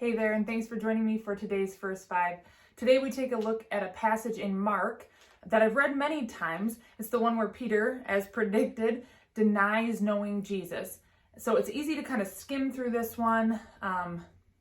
Hey there, and thanks for joining me for today's First Five. Today we take a look at a passage in Mark that I've read many times. It's the one where Peter, as predicted, denies knowing Jesus. So it's easy to kind of skim through this one,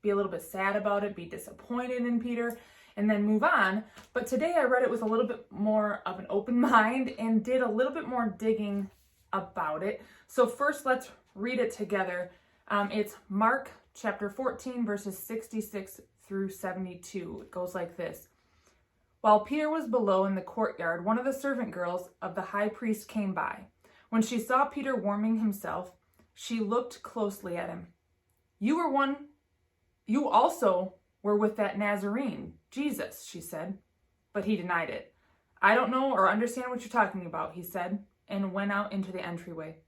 be a little bit sad about it, be disappointed in Peter, and then move on. But today I read it with a little bit more of an open mind and did a little bit more digging about it. So first, let's read it together. It's Mark chapter 14, verses 66 through 72. It goes like this. While Peter was below in the courtyard, one of the servant girls of the high priest came by. When she saw Peter warming himself, she looked closely at him. You also were with that Nazarene, Jesus, she said. But he denied it. I don't know or understand what you're talking about, he said, and went out into the entryway.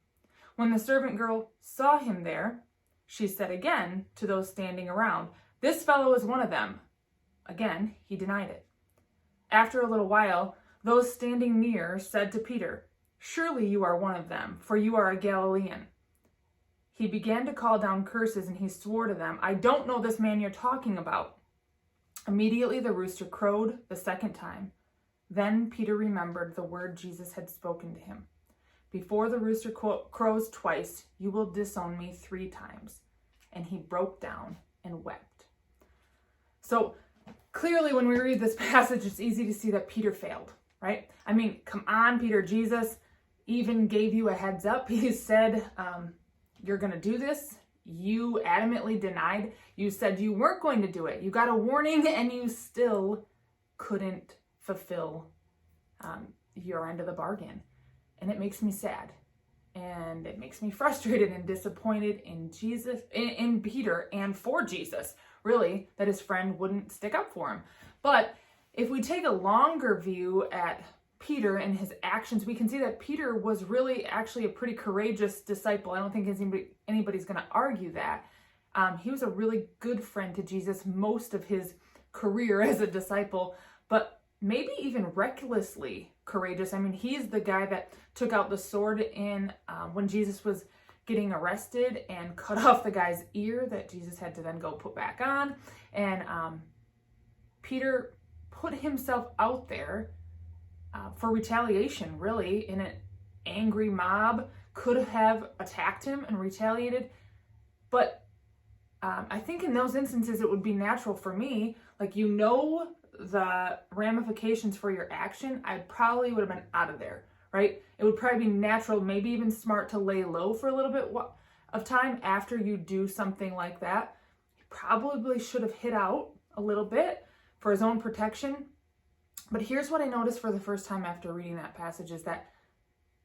When the servant girl saw him there, she said again to those standing around, "This fellow is one of them." Again, he denied it. After a little while, those standing near said to Peter, "Surely you are one of them, for you are a Galilean." He began to call down curses, and he swore to them, "I don't know this man you're talking about." Immediately the rooster crowed the second time. Then Peter remembered the word Jesus had spoken to him. "Before the rooster crows twice, you will disown me 3 times. And he broke down and wept. So clearly when we read this passage, it's easy to see that Peter failed, right? I mean, come on, Peter. Jesus even gave you a heads up. He said, you're going to do this. You adamantly denied. You said you weren't going to do it. You got a warning and you still couldn't fulfill your end of the bargain. And it makes me sad. And it makes me frustrated and disappointed in Peter, and for Jesus, really, that his friend wouldn't stick up for him. But if we take a longer view at Peter and his actions, we can see that Peter was really actually a pretty courageous disciple. I don't think anybody's going to argue that. He was a really good friend to Jesus most of his career as a disciple, but maybe even recklessly courageous. I mean, he's the guy that took out the sword when Jesus was getting arrested and cut off the guy's ear that Jesus had to then go put back on. And Peter put himself out there for retaliation, really, in an angry mob could have attacked him and retaliated. But I think in those instances, it would be natural for me, like, the ramifications for your action, I probably would have been out of there, right? It would probably be natural, maybe even smart, to lay low for a little bit of time after you do something like that. He probably should have hid out a little bit for his own protection. But here's what I noticed for the first time after reading that passage is that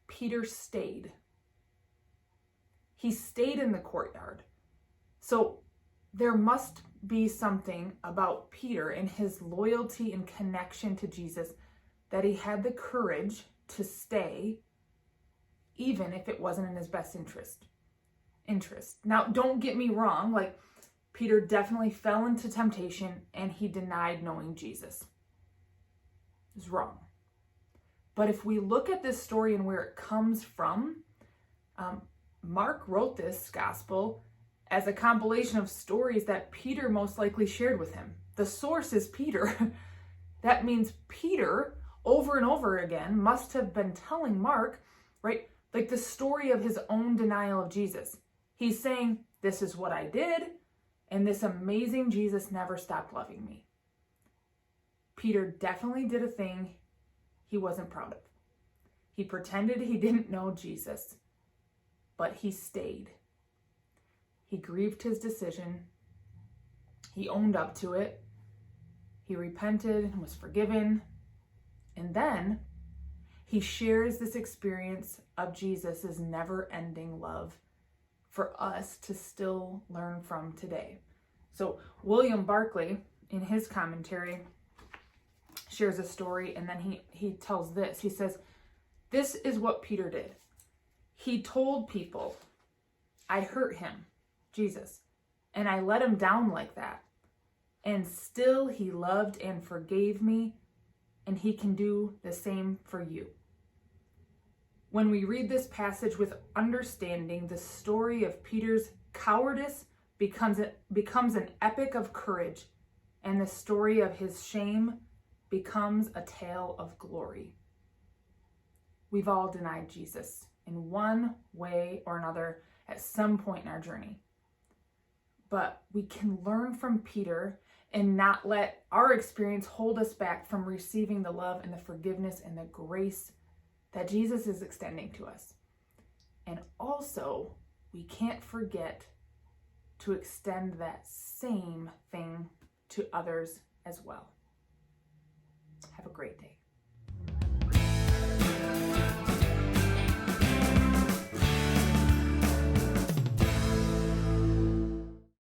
Peter stayed. He stayed in the courtyard. So there must be something about Peter and his loyalty and connection to Jesus that he had the courage to stay, even if it wasn't in his best interest. Now, don't get me wrong, like, Peter definitely fell into temptation and he denied knowing Jesus. It was wrong. But if we look at this story and where it comes from, Mark wrote this gospel as a compilation of stories that Peter most likely shared with him. The source is Peter. That means Peter, over and over again, must have been telling Mark, right, like the story of his own denial of Jesus. He's saying, this is what I did, and this amazing Jesus never stopped loving me. Peter definitely did a thing he wasn't proud of. He pretended he didn't know Jesus, but he stayed. He grieved his decision. He owned up to it. He repented and was forgiven. And then he shares this experience of Jesus' never-ending love for us to still learn from today. So William Barclay, in his commentary, shares a story, and then he tells this. He says, "This is what Peter did. He told people, I hurt him, Jesus, and I let him down like that. And still he loved and forgave me, and he can do the same for you." When we read this passage with understanding the story of Peter's cowardice becomes an epic of courage, and the story of his shame becomes a tale of glory. We've all denied Jesus in one way or another at some point in our journey. But we can learn from Peter and not let our experience hold us back from receiving the love and the forgiveness and the grace that Jesus is extending to us. And also, we can't forget to extend that same thing to others as well. Have a great day.